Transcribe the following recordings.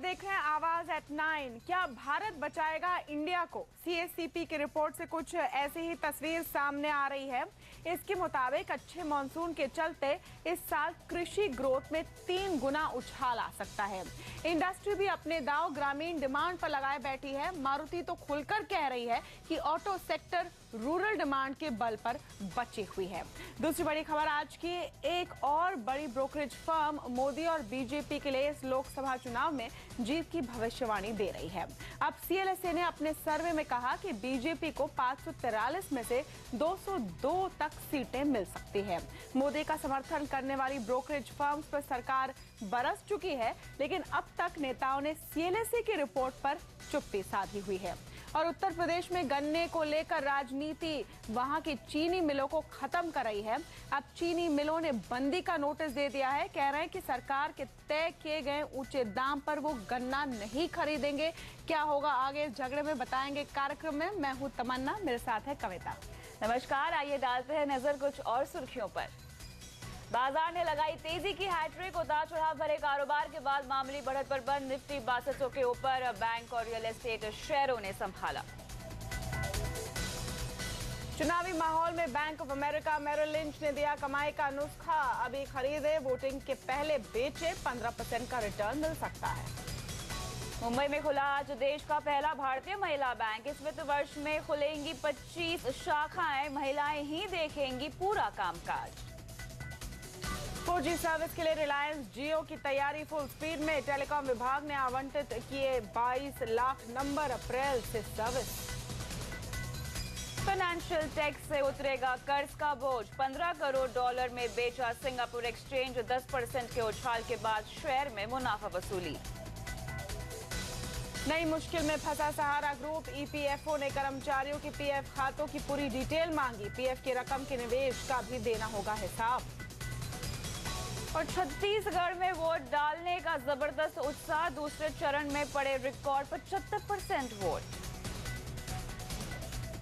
देख रहे हैं आवाज एट 9। क्या भारत बचाएगा इंडिया को? सीएससीपी की रिपोर्ट से कुछ ऐसी ही तस्वीर सामने आ रही है। इसके मुताबिक अच्छे मॉनसून के चलते इस साल कृषि ग्रोथ में 3 गुना उछाल आ सकता है। इंडस्ट्री भी अपने दांव ग्रामीण डिमांड पर लगाए बैठी है। मारुति तो खुलकर कह रही है कि ऑटो सेक्टर रूरल डिमांड के बल पर बची हुई है। दूसरी बड़ी खबर आज की, एक और बड़ी ब्रोकरेज फर्म मोदी और बीजेपी के लिए इस लोकसभा चुनाव में जीत की भविष्यवाणी दे रही है। अब सीएलएसए ने अपने सर्वे में कहा कि बीजेपी को 543 में से 202 तक सीटें मिल सकती है। मोदी का समर्थन करने वाली ब्रोकरेज फर्म्स पर सरकार बरस चुकी है, लेकिन अब तक नेताओं ने सीएलएसए की रिपोर्ट पर चुप्पी साधी हुई है। और उत्तर प्रदेश में गन्ने को लेकर राजनीति वहां की चीनी मिलों को खत्म कर रही है। अब चीनी मिलों ने बंदी का नोटिस दे दिया है। कह रहे हैं कि सरकार के तय किए गए ऊंचे दाम पर वो गन्ना नहीं खरीदेंगे। क्या होगा आगे इस झगड़े में, बताएंगे कार्यक्रम में। मैं हूं तमन्ना, मेरे साथ है कविता। नमस्कार, आइए डालते हैं नजर कुछ और सुर्खियों पर। बाजार ने लगाई तेजी की हैट्रिक। उतार चढ़ाव भरे कारोबार के बाद मामूली बढ़त पर बंद निफ्टी 6200 के ऊपर। बैंक और रियल एस्टेट शेयरों ने संभाला। चुनावी माहौल में Bank of America Merrill Lynch ने दिया कमाई का नुस्खा। अभी खरीदे, वोटिंग के पहले बेचे, 15% का रिटर्न मिल सकता है। मुंबई में खुला आज देश का पहला भारतीय महिला बैंक। इस वित्त वर्ष में खुलेंगी 25 शाखाएं। महिलाएं ही देखेंगी पूरा कामकाज। 4G सर्विस के लिए रिलायंस जियो की तैयारी फुल स्पीड में। टेलीकॉम विभाग ने आवंटित किए 22 लाख नंबर। अप्रैल से सर्विस। फाइनेंशियल टैक्स से उतरेगा कर्ज का बोझ। $15 करोड़ में बेचा सिंगापुर एक्सचेंज। 10% के उछाल के बाद शेयर में मुनाफा वसूली। नई मुश्किल में फंसा सहारा ग्रुप। ईपीएफओ ने कर्मचारियों की पीएफ खातों की पूरी डिटेल मांगी। पीएफ की रकम के निवेश का भी देना होगा हिसाब। और छत्तीसगढ़ में वोट डालने का जबरदस्त उत्साह। दूसरे चरण में पड़े रिकॉर्ड 75% वोट।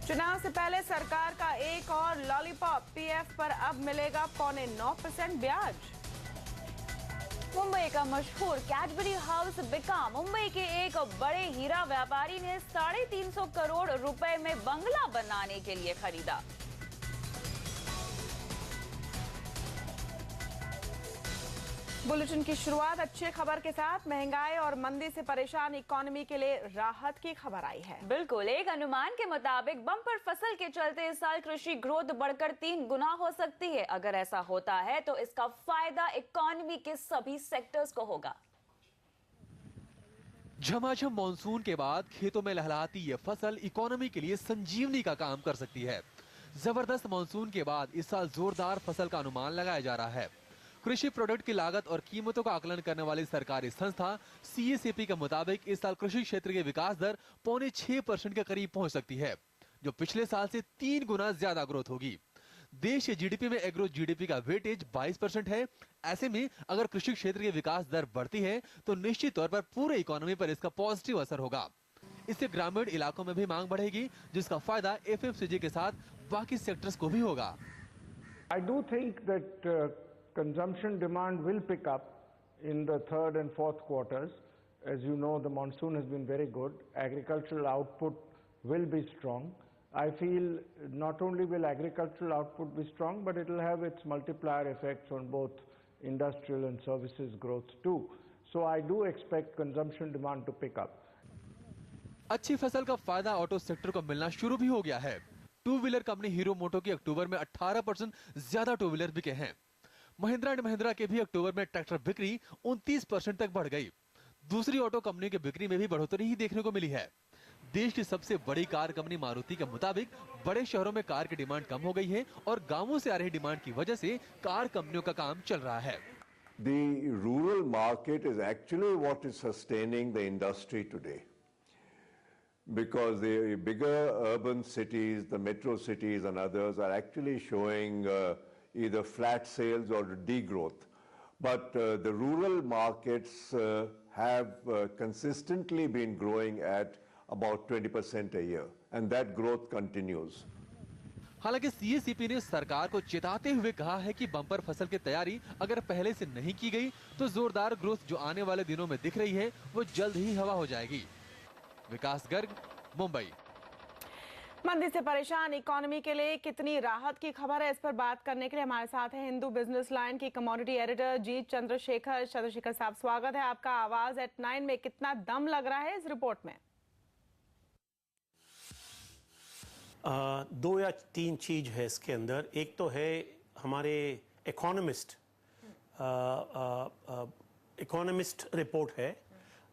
चुनाव से पहले सरकार का एक और लॉलीपॉप। पीएफ पर अब मिलेगा 9.25% ब्याज। मुंबई का मशहूर कैडबरी हाउस बिका। मुंबई के एक बड़े हीरा व्यापारी ने 350 करोड़ रुपए में बंगला बनाने के लिए खरीदा। बुलेटिन की शुरुआत अच्छी खबर के साथ। महंगाई और मंदी से परेशान इकोनॉमी के लिए राहत की खबर आई है। बिल्कुल, एक अनुमान के मुताबिक बम्पर फसल के चलते इस साल कृषि ग्रोथ बढ़कर 3 गुना हो सकती है। अगर ऐसा होता है तो इसका फायदा इकोनॉमी के सभी सेक्टर्स को होगा। झमाझम मॉनसून के बाद खेतों में लहलहाती ये फसल इकोनॉमी के लिए संजीवनी का काम कर सकती है। जबरदस्त मॉनसून के बाद इस साल जोरदार फसल का अनुमान लगाया जा रहा है। कृषि प्रोडक्ट की लागत और कीमतों का आकलन करने वाली सरकारी संस्था सीएससीपी के मुताबिक इस साल कृषि क्षेत्र की विकास दर 5.25% के करीब पहुंच सकती है, जो पिछले साल से 3 गुना ज्यादा ग्रोथ होगी। देश के जीडीपी में एग्रो जीडीपी का वेटेज 22% है। ऐसे में अगर कृषि क्षेत्र की विकास दर बढ़ती है तो निश्चित तौर पर पूरे इकोनॉमी पर इसका पॉजिटिव असर होगा। इससे ग्रामीण इलाकों में भी मांग बढ़ेगी, जिसका फायदा एफएमसीजी के साथ बाकी सेक्टर्स को भी होगा। I do think that consumption demand will pick up in the third and fourth quarters. As you know, the monsoon has been very good. Agricultural output will be strong. I feel not only will agricultural output be strong, but it will have its multiplier effects on both industrial and services growth too. So I do expect consumption demand to pick up. अच्छी फसल का फायदा auto sector को मिलना शुरू भी हो गया है। टू व्हीलर कंपनी हीरो मोटो की अक्टूबर में 18% ज्यादा टू व्हीलर बिके हैं। महिंद्रा एंड महिंद्रा के भी अक्टूबर में ट्रैक्टर बिक्री 29% तक बढ़ गई। दूसरी ऑटो कंपनी की बिक्री में भी बढ़ोतरी ही देखने को मिली है। देश की सबसे बड़ी कार कंपनी मारुति के मुताबिक बड़े शहरों में कार की डिमांड कम हो गई है और गांवों से आ रही डिमांड की वजह से कार कंपनियों का काम चल रहा है। The rural market is actually what is sustaining the industry today, because the bigger urban cities, the metro cities and others are actually showing either flat sales or degrowth. But the rural markets have consistently been growing at about 20% a year, and that growth continues. हालांकि CACP ने सरकार को चेताते हुए कहा है कि bumper फसल की तैयारी अगर पहले से नहीं की गई तो जोरदार ग्रोथ जो आने वाले दिनों में दिख रही है वो जल्द ही हवा हो जाएगी। विकास गर्ग, मुंबई। मंदी से परेशान इकोनॉमी के लिए कितनी राहत की खबर है, इस पर बात करने के लिए हमारे साथ है हिंदू बिजनेस लाइन की कमोडिटी एडिटर जीत चंद्रशेखर साहब, स्वागत है आपका। आवाज एट 9 में कितना दम लग रहा है इस रिपोर्ट में? 2 या 3 चीज है इसके अंदर। एक तो है हमारे इकोनॉमिस्ट रिपोर्ट है,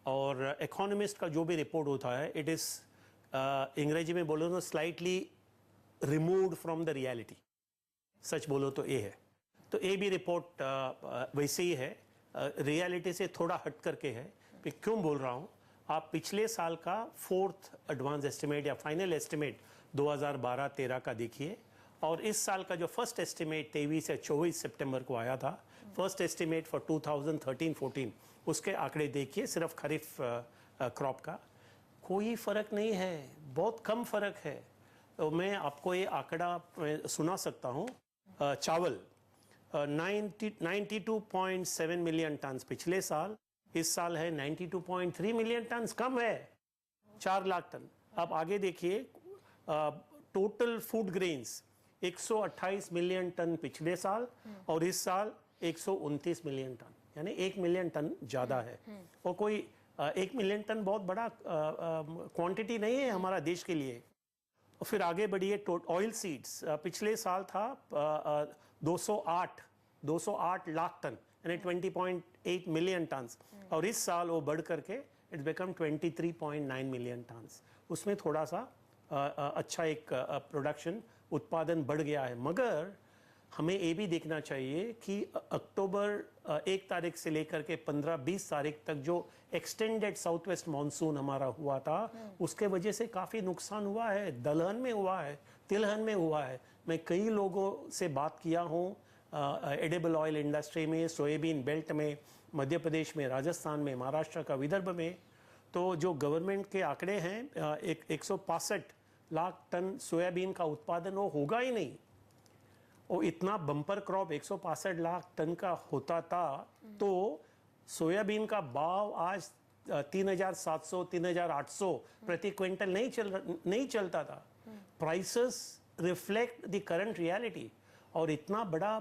और इकोनॉमिस्ट का जो भी रिपोर्ट होता है इट इज अंग्रेजी में बोलो तो slightly removed from the reality. सच बोलो तो ये है। तो ये भी रिपोर्ट वैसे ही है, रियलिटी से थोड़ा हट करके है। मैं क्यों बोल रहा हूँ, आप पिछले साल का 4th एडवांस एस्टिमेट या फाइनल एस्टिमेट 2012-13 का देखिए, और इस साल का जो फर्स्ट एस्टिमेट 23 या 24 सितंबर को आया था, फर्स्ट एस्टिमेट फॉर 2013-14, उसके आंकड़े देखिए सिर्फ खरीफ क्रॉप का। कोई फर्क नहीं है, बहुत कम फर्क है। तो मैं आपको ये आंकड़ा सुना सकता हूँ। चावल 92.7 मिलियन टन पिछले साल, इस साल है 92.3 मिलियन टन, कम है 4 लाख टन। अब आगे देखिए, total food grains 128 million tonne पिछले साल, और इस साल 129 मिलियन टन, यानी 1 मिलियन टन ज़्यादा है। और कोई 1 मिलियन टन बहुत बड़ा क्वांटिटी नहीं है हमारा देश के लिए। और फिर आगे बढ़िए, ऑयल सीड्स पिछले साल था 208 लाख टन, यानी 20.8 मिलियन टन, और इस साल वो बढ़ करके इट्स बिकम 23.9 मिलियन टन। उसमें थोड़ा सा अच्छा एक प्रोडक्शन उत्पादन बढ़ गया है। मगर हमें ये भी देखना चाहिए कि अक्टूबर 1 तारीख से लेकर के 15-20 तारीख तक जो एक्सटेंडेड साउथ वेस्ट मानसून हमारा हुआ था, उसके वजह से काफ़ी नुकसान हुआ है। दलहन में हुआ है, तिलहन में हुआ है। मैं कई लोगों से बात किया हूँ, एडिबल ऑयल इंडस्ट्री में, सोयाबीन बेल्ट में, मध्य प्रदेश में, राजस्थान में, महाराष्ट्र का विदर्भ में। तो जो गवर्नमेंट के आंकड़े हैं, 165 लाख टन सोयाबीन का उत्पादन वो होगा ही नहीं। और इतना बम्पर क्रॉप 165 लाख टन का होता था, तो सोयाबीन का भाव आज 3,700 3,800 प्रति क्विंटल नहीं चलता था। Prices reflect the current reality, और इतना बड़ा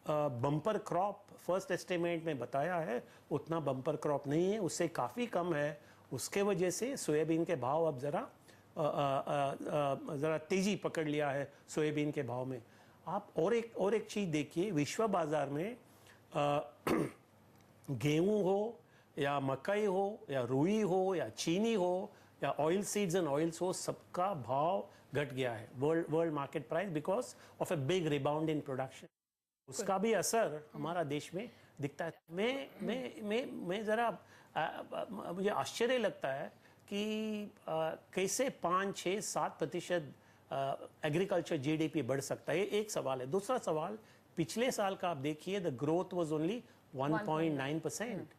बम्पर क्रॉप फर्स्ट एस्टिमेट में बताया है, उतना बम्पर क्रॉप नहीं है, उससे काफ़ी कम है। उसके वजह से सोयाबीन के भाव अब ज़रा तेज़ी पकड़ लिया है सोयाबीन के भाव में। आप और एक चीज़ देखिए, विश्व बाजार में गेहूं हो या मकई हो या रुई हो या चीनी हो या ऑयल सीड्स एंड ऑयल्स हो, सबका भाव घट गया है world market price because of a big rebound in production. उसका भी असर हमारा देश में दिखता है। मैं ज़रा मुझे आश्चर्य लगता है कि कैसे 5-6-7% एग्रीकल्चर जीडीपी बढ़ सकता है। एक सवाल है। दूसरा सवाल, पिछले साल का आप देखिए, द ग्रोथ वाज ओनली 1.9%,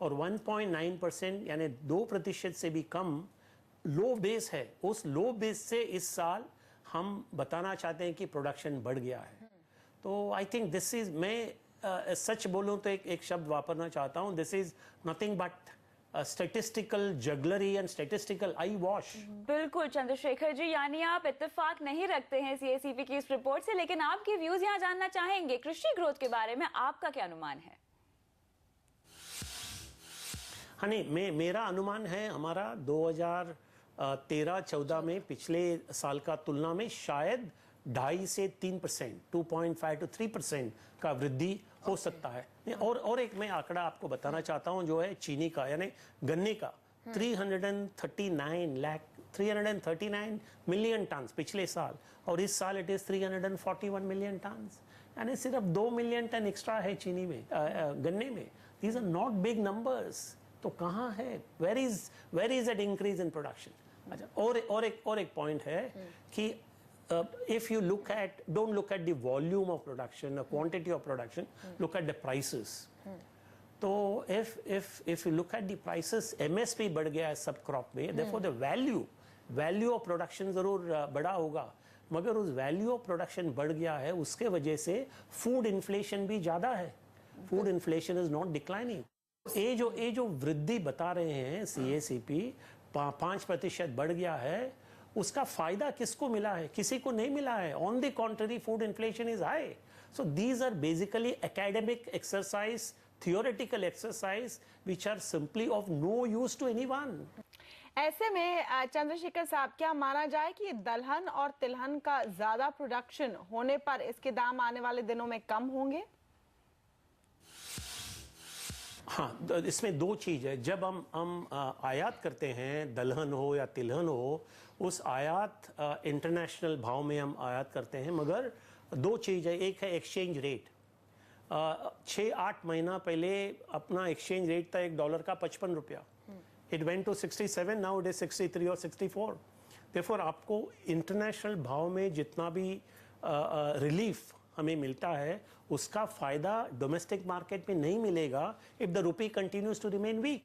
और 1.9% यानी 2% से भी कम लो बेस है। उस लो बेस से इस साल हम बताना चाहते हैं कि प्रोडक्शन बढ़ गया है। तो आई थिंक दिस इज, मैं सच बोलूं तो एक शब्द वापरना चाहता हूं, this is nothing but statistical jugglery and statistical I wash. बिल्कुल चंद्रशेखर जी, यानी आप इत्तेफाक नहीं रखते हैं सीएसीपी की इस रिपोर्ट से, लेकिन आपके व्यूज यहाँ जानना चाहेंगे। कृषि ग्रोथ के बारे में आपका क्या अनुमान है? हाँ नहीं, मेरा अनुमान है, हमारा 2013-14 में पिछले साल का तुलना में शायद 2.5 से 3%, 2.5 to 3% का वृद्धि हो सकता है। और एक मैं आंकड़ा आपको बताना चाहता हूं, जो है चीनी का, यानी गन्ने का 339 मिलियन टन पिछले साल, और इस साल इट इज 341 मिलियन टन, यानी सिर्फ 2 मिलियन टन एक्स्ट्रा है चीनी में, गन्ने में। These are not big numbers. तो कहाँ है, where is that increase in production? अच्छा, और एक पॉइंट है कि if you don't look at the volume of production, the quantity of production, look at the prices. तो if you look at the prices, MSP बढ़ गया है सब क्रॉप में, therefore the value of production जरूर बड़ा होगा। मगर उस वैल्यू ऑफ प्रोडक्शन बढ़ गया है, उसके वजह से फूड इन्फ्लेशन भी ज़्यादा है। Food inflation is not declining. ये जो वृद्धि बता रहे हैं CACP 5% बढ़ गया है, उसका फायदा किसको मिला है? किसी को नहीं मिला है। On the contrary food inflation is high. So these are basically academic exercise, theoretical exercise which are simply of no use to anyone. ऐसे में चंद्रशेखर साहब, क्या माना जाए कि दलहन और तिलहन का ज्यादा प्रोडक्शन होने पर इसके दाम आने वाले दिनों में कम होंगे? हाँ, इसमें दो चीज है। जब हम आयात करते हैं, दलहन हो या तिलहन हो, उस आयात इंटरनेशनल भाव में हम आयात करते हैं, मगर दो चीज है। एक है एक्सचेंज रेट। 6-8 महीना पहले अपना एक्सचेंज रेट था $1 का 55 रुपया। It went to 67, now it is 63 और 64। देयरफॉर आपको इंटरनेशनल भाव में जितना भी रिलीफ हमें मिलता है, उसका फायदा डोमेस्टिक मार्केट में नहीं मिलेगा if the rupee continues to remain weak.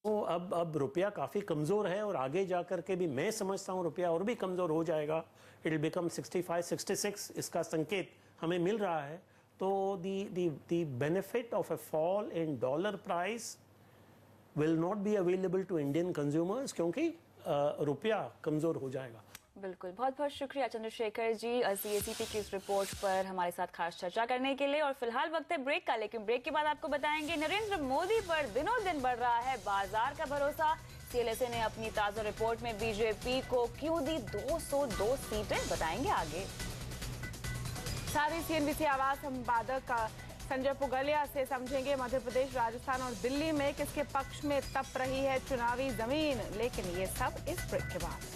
तो अब रुपया काफी कमजोर है और आगे जाकर के भी मैं समझता हूँ रुपया और भी कमजोर हो जाएगा। इट विल बिकम 65-66, इसका संकेत हमें मिल रहा है। तो the benefit of a fall in dollar price will not be available to Indian consumers क्योंकि रुपया कमजोर हो जाएगा। बिल्कुल, बहुत बहुत शुक्रिया चंद्रशेखर जी CACP की इस रिपोर्ट पर हमारे साथ खास चर्चा करने के लिए। और फिलहाल वक्त है ब्रेक का, लेकिन ब्रेक के बाद आपको बताएंगे नरेंद्र मोदी पर दिनों दिन बढ़ रहा है बाजार का भरोसा। CLSA ने अपनी ताजा रिपोर्ट में बीजेपी को क्यों दी 202 सीटें, बताएंगे आगे। साथ ही CNBC आवाज संपादक संजय पुगलिया से समझेंगे मध्य प्रदेश, राजस्थान और दिल्ली में किसके पक्ष में तप रही है चुनावी जमीन। लेकिन ये सब इस ब्रेक के बाद।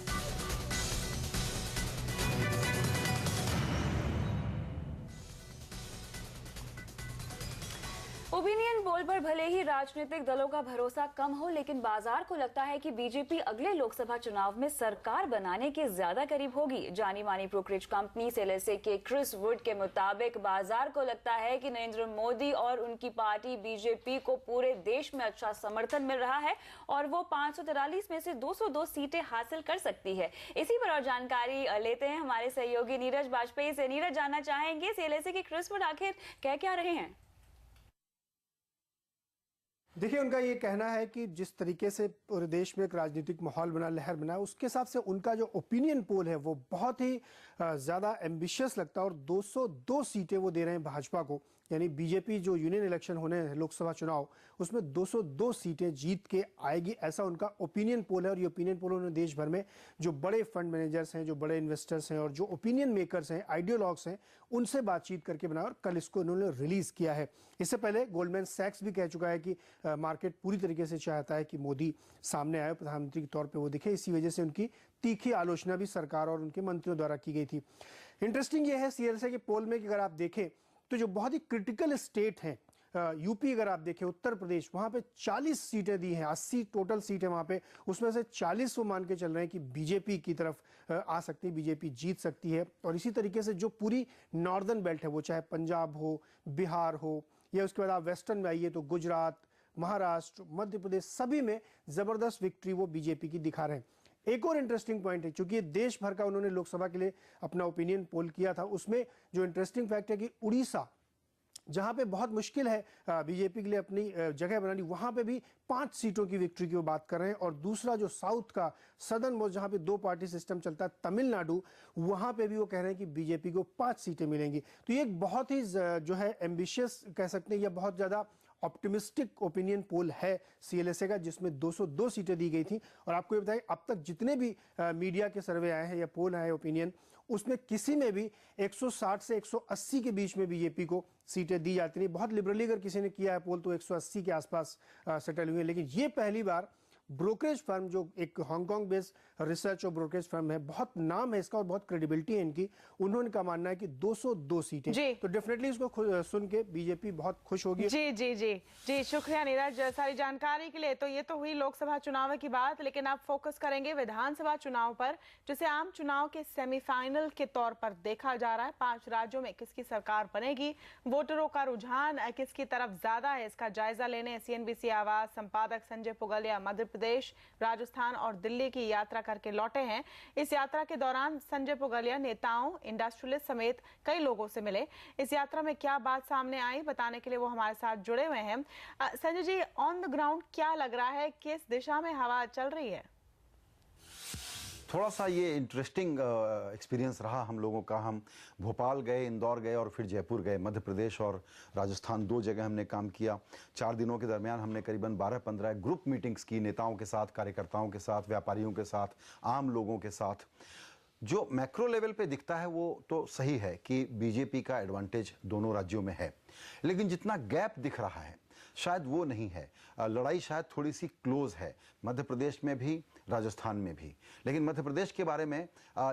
ओपिनियन पोल पर भले ही राजनीतिक दलों का भरोसा कम हो, लेकिन बाजार को लगता है कि बीजेपी अगले लोकसभा चुनाव में सरकार बनाने के ज्यादा करीब होगी। जानी मानी ब्रोकरेज कंपनी CLSA के क्रिस वुड के मुताबिक बाजार को लगता है कि नरेंद्र मोदी और उनकी पार्टी बीजेपी को पूरे देश में अच्छा समर्थन मिल रहा है और वो 543 में से 202 सीटें हासिल कर सकती है। इसी पर और जानकारी लेते हैं हमारे सहयोगी नीरज बाजपेयी से। नीरज, जानना चाहेंगे CLSA के क्रिस वुड आखिर कह क्या रहे हैं? देखिए, उनका ये कहना है कि जिस तरीके से पूरे देश में एक राजनीतिक माहौल बना, लहर बना, उसके हिसाब से उनका जो ओपिनियन पोल है वो बहुत ही ज़्यादा एम्बिशियस लगता है और 202 सीटें वो दे रहे हैं भाजपा को। यानी बीजेपी जो यूनियन इलेक्शन होने हैं लोकसभा चुनाव, उसमें 202 सीटें जीत के आएगी, ऐसा उनका ओपिनियन पोल है। और ये ओपिनियन पोल उन्होंने देश भर में जो बड़े फंड मैनेजर्स हैं, जो बड़े इन्वेस्टर्स हैं और जो ओपिनियन मेकर्स हैं, आइडियोलॉग्स हैं, उनसे बातचीत करके बनाया और कल इसको उन्होंने रिलीज किया है। इससे पहले गोल्डमैन सैक्स भी कह चुका है कि मार्केट पूरी तरीके से चाहता है कि मोदी सामने आए, प्रधानमंत्री के तौर पे वो दिखे। इसी वजह से उनकी तीखी आलोचना भी सरकार और उनके मंत्रियों द्वारा की गई थी। इंटरेस्टिंग ये है CLSA के पोल में कि अगर आप देखें तो जो बहुत ही क्रिटिकल स्टेट हैं, यूपी अगर आप देखें, उत्तर प्रदेश, वहां पे 40 सीटें दी हैं, 80 टोटल सीटें वहां पे, उसमें से 40 वो मान के चल रहे हैं कि बीजेपी की तरफ आ सकती है, बीजेपी जीत सकती है। और इसी तरीके से जो पूरी नॉर्दर्न बेल्ट है, वो चाहे पंजाब हो, बिहार हो, या उसके बाद आप वेस्टर्न में आइए तो गुजरात, महाराष्ट्र, मध्य प्रदेश, सभी में जबरदस्त विक्ट्री वो बीजेपी की दिखा रहे हैं। एक और इंटरेस्टिंग पॉइंट है, क्योंकि देश भर का उन्होंने लोकसभा के लिए अपना ओपिनियन पोल किया था, उसमें जो इंटरेस्टिंग फैक्ट है कि उड़ीसा, जहां पे बहुत मुश्किल है बीजेपी के लिए अपनी जगह बनानी, वहां पे भी 5 सीटों की विक्ट्री की वो बात कर रहे हैं। और दूसरा जो साउथ का सदर्न मोस्ट, जहां पे 2 पार्टी सिस्टम चलता है, तमिलनाडु, वहां पे भी वो कह रहे हैं कि बीजेपी को 5 सीटें मिलेंगी। तो ये एक बहुत ही जो है एम्बिशियस कह सकते हैं, या बहुत ज्यादा ऑप्टिमिस्टिक ओपिनियन पोल है CLSA का, जिसमें 202 सीटें दी गई थी। और आपको ये बताएं, अब तक जितने भी मीडिया के सर्वे आए हैं या पोल आए ओपिनियन, उसमें किसी में भी 160 से 180 के बीच में बीजेपी को सीटें दी जाती नहीं। बहुत लिबरली अगर किसी ने किया है पोल तो 180 के आसपास सेटल हुए। लेकिन ये पहली बार ब्रोकरेज फर्म, जो एक हांगकांग बेस्ड रिसर्च और ब्रोकरेज फर्म है, बहुत नाम है इसका और बहुत क्रेडिबिलिटी है इनकी, उन्होंने का मानना है कि 202 सीटें। तो डेफिनेटली इसको सुन के बीजेपी बहुत खुश होगी। जी जी जी जी, शुक्रिया नीरज सारी जानकारी के लिए। तो ये तो हुई लोकसभा चुनाव की बात, लेकिन अब फोकस करेंगे विधानसभा चुनाव पर, जिसे आम चुनाव के सेमीफाइनल के तौर पर देखा जा रहा है। 5 राज्यों में किसकी सरकार बनेगी, वोटरों का रुझान किसकी तरफ ज्यादा है, इसका जायजा लेने CNBC आवाज संपादक संजय पुगलिया मध्य प्रदेश, राजस्थान और दिल्ली की यात्रा करके लौटे हैं। इस यात्रा के दौरान संजय पुगलिया नेताओं, इंडस्ट्रियलिस्ट समेत कई लोगों से मिले। इस यात्रा में क्या बात सामने आई, बताने के लिए वो हमारे साथ जुड़े हुए हैं। Sanjay ji, on the ground क्या लग रहा है, किस दिशा में हवा चल रही है? थोड़ा सा ये इंटरेस्टिंग एक्सपीरियंस रहा हम लोगों का। हम भोपाल गए, इंदौर गए और फिर जयपुर गए। मध्य प्रदेश और राजस्थान 2 जगह हमने काम किया। 4 दिनों के दरमियान हमने करीबन 12-15 ग्रुप मीटिंग्स की, नेताओं के साथ, कार्यकर्ताओं के साथ, व्यापारियों के साथ, आम लोगों के साथ। जो मैक्रो लेवल पे दिखता है वो तो सही है कि बीजेपी का एडवांटेज दोनों राज्यों में है, लेकिन जितना गैप दिख रहा है शायद वो नहीं है। लड़ाई शायद थोड़ी सी क्लोज है, मध्य प्रदेश में भी, राजस्थान में भी। लेकिन मध्य प्रदेश के बारे में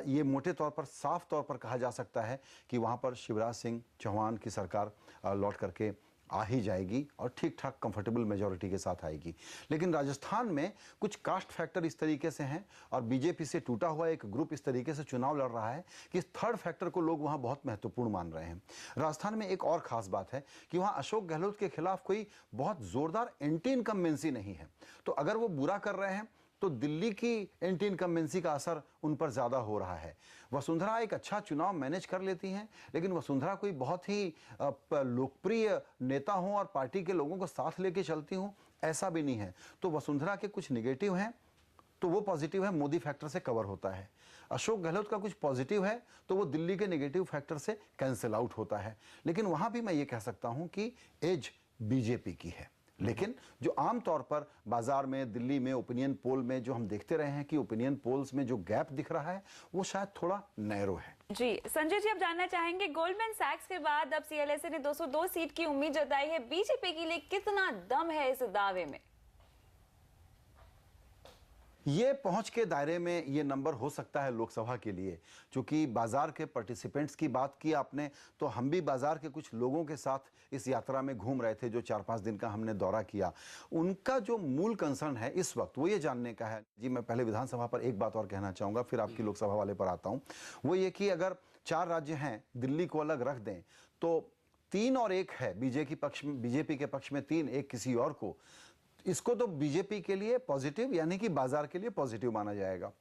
ये मोटे तौर पर, साफ तौर पर कहा जा सकता है कि वहाँ पर शिवराज सिंह चौहान की सरकार लौट करके आ ही जाएगी और ठीक ठाक कंफर्टेबल मेजॉरिटी के साथ आएगी। लेकिन राजस्थान में कुछ कास्ट फैक्टर इस तरीके से हैं और बीजेपी से टूटा हुआ एक ग्रुप इस तरीके से चुनाव लड़ रहा है कि इस थर्ड फैक्टर को लोग वहां बहुत महत्वपूर्ण मान रहे हैं। राजस्थान में एक और खास बात है कि वहां अशोक गहलोत के खिलाफ कोई बहुत जोरदार एंटी इनकम्बेंसी नहीं है। तो अगर वो बुरा कर रहे हैं तो दिल्ली की एंटी इनकम्बेंसी का असर उन पर ज्यादा हो रहा है। वसुंधरा एक अच्छा चुनाव मैनेज कर लेती हैं, लेकिन वसुंधरा कोई बहुत ही लोकप्रिय नेता हो और पार्टी के लोगों को साथ लेके चलती हूं, ऐसा भी नहीं है। तो वसुंधरा के कुछ निगेटिव हैं तो वो पॉजिटिव है, मोदी फैक्टर से कवर होता है। अशोक गहलोत का कुछ पॉजिटिव है तो वो दिल्ली के नेगेटिव फैक्टर से कैंसिल आउट होता है। लेकिन वहां भी मैं ये कह सकता हूं कि एज बीजेपी की है। लेकिन जो आम तौर पर बाजार में, दिल्ली में, ओपिनियन पोल में जो हम देखते रहे हैं कि ओपिनियन पोल्स में जो गैप दिख रहा है वो शायद थोड़ा नैरो है। जी संजय जी, अब जानना चाहेंगे, गोल्डमैन सैक्स के बाद अब सीएलएसए ने 202 सीट की उम्मीद जताई है। बीजेपी के लिए कितना दम है इस दावे में? ये पहुंच के दायरे में ये नंबर हो सकता है लोकसभा के लिए। क्योंकि बाजार के पार्टिसिपेंट्स की बात की आपने, तो हम भी बाजार के कुछ लोगों के साथ इस यात्रा में घूम रहे थे जो 4-5 दिन का हमने दौरा किया। उनका जो मूल कंसर्न है इस वक्त वो ये जानने का है। जी, मैं पहले विधानसभा पर एक बात और कहना चाहूंगा, फिर आपकी लोकसभा वाले पर आता हूं। वो ये कि अगर 4 राज्य हैं, दिल्ली को अलग रख दें तो 3 और 1 है बीजेपी के पक्ष में 3, 1 किसी और को। इसको तो बीजेपी के लिए पॉजिटिव, यानी कि बाजार के लिए पॉजिटिव माना जाएगा।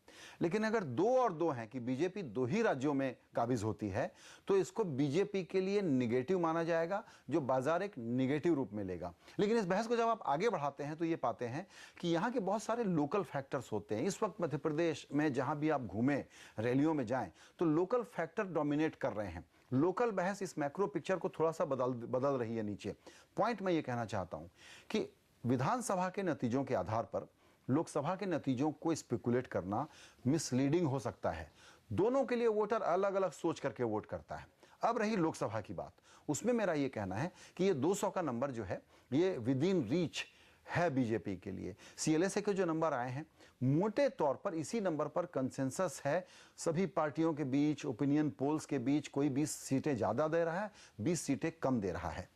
लेकिन अगर 2 और 2 हैं कि बीजेपी 2 ही राज्यों में काबिज होती है तो इसको बीजेपी के लिए निगेटिव माना जाएगा, जो बाजार एक निगेटिव रूप में लेगा। लेकिन इस बहस को जब आप आगे बढ़ाते हैं तो ये पाते हैं कि यहाँ के बहुत सारे लोकल फैक्टर्स होते हैं। इस वक्त मध्य प्रदेश में जहां भी आप घूमें, रैलियों में जाएं, तो लोकल फैक्टर डोमिनेट कर रहे हैं। लोकल बहस इस मैक्रो पिक्चर को थोड़ा सा बदल रही है नीचे। पॉइंट मैं ये कहना चाहता हूं कि विधानसभा के नतीजों के आधार पर लोकसभा के नतीजों को स्पेकुलेट करना मिसलीडिंग हो सकता है। दोनों के लिए वोटर अलग अलग सोच करके वोट करता है। अब रही लोकसभा की बात, उसमें मेरा ये कहना है कि ये 200 का नंबर जो है ये विद इन रीच है बीजेपी के लिए। सीएलएसए के जो नंबर आए हैं मोटे तौर पर इसी नंबर पर कंसेंसस है सभी पार्टियों के बीच, ओपिनियन पोल्स के बीच। कोई 20 सीटें ज्यादा दे रहा है, 20 सीटें कम दे रहा है।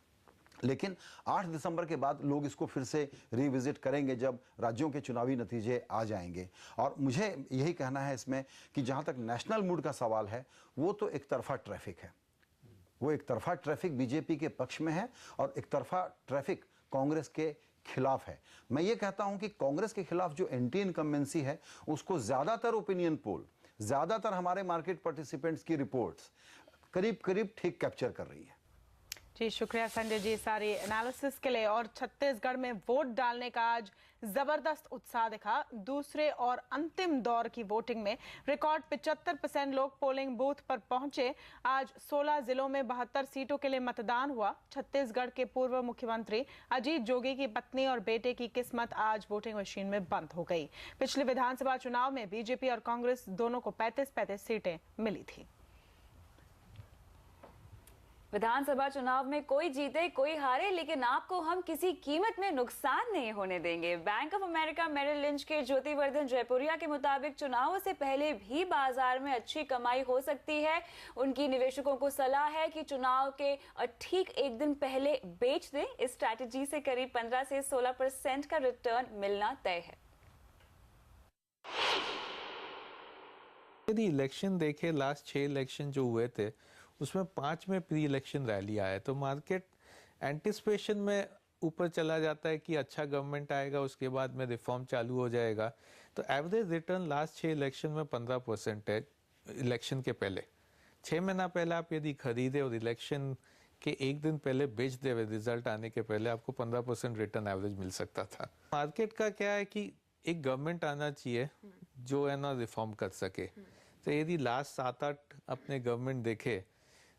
लेकिन 8 दिसंबर के बाद लोग इसको फिर से रिविजिट करेंगे जब राज्यों के चुनावी नतीजे आ जाएंगे। और मुझे यही कहना है इसमें कि जहां तक नेशनल मूड का सवाल है वो तो एक तरफा ट्रैफिक है। वो एक तरफा ट्रैफिक बीजेपी के पक्ष में है और एक तरफा ट्रैफिक कांग्रेस के खिलाफ है। मैं ये कहता हूं कि कांग्रेस के खिलाफ जो एंटी इनकम्बेंसी है उसको ज्यादातर ओपिनियन पोल, ज्यादातर हमारे मार्केट पार्टिसिपेंट्स की रिपोर्ट्स करीब करीब ठीक कैप्चर कर रही है। जी शुक्रिया संजय जी सारी एनालिसिस के लिए। और छत्तीसगढ़ में वोट डालने का आज जबरदस्त उत्साह दिखा। दूसरे और अंतिम दौर की वोटिंग में रिकॉर्ड 75% लोग पोलिंग बूथ पर पहुंचे। आज 16 जिलों में 72 सीटों के लिए मतदान हुआ। छत्तीसगढ़ के पूर्व मुख्यमंत्री अजीत जोगी की पत्नी और बेटे की किस्मत आज वोटिंग मशीन में बंद हो गई। पिछले विधानसभा चुनाव में बीजेपी और कांग्रेस दोनों को 35-35 सीटें मिली थी। विधानसभा चुनाव में कोई जीते कोई हारे, लेकिन आपको हम किसी कीमत में नुकसान नहीं होने देंगे। Bank of America Merrill Lynch के ज्योतिवर्धन जयपुरिया के मुताबिक चुनावों से पहले भी बाजार में अच्छी कमाई हो सकती है। उनकी निवेशकों को सलाह है कि चुनाव के ठीक एक दिन पहले बेच दें। इस स्ट्रैटेजी से करीब 15 से 16% का रिटर्न मिलना तय है। यदि इलेक्शन देखे, लास्ट 6 इलेक्शन जो हुए थे उसमें 5 में प्री इलेक्शन रैली आया, तो मार्केट एंटिसिपेशन में ऊपर चला जाता है कि अच्छा गवर्नमेंट आएगा, उसके बाद में रिफॉर्म चालू हो जाएगा। तो एवरेज रिटर्न लास्ट 6 इलेक्शन में 15% है। इलेक्शन के पहले 6 महीना पहले आप यदि खरीदे और इलेक्शन के एक दिन पहले बेच दे, रिजल्ट आने के पहले आपको 15% रिटर्न एवरेज मिल सकता था। मार्केट का क्या है कि एक गवर्नमेंट आना चाहिए जो है ना रिफॉर्म कर सके। तो यदि लास्ट 7-8 अपने गवर्नमेंट देखे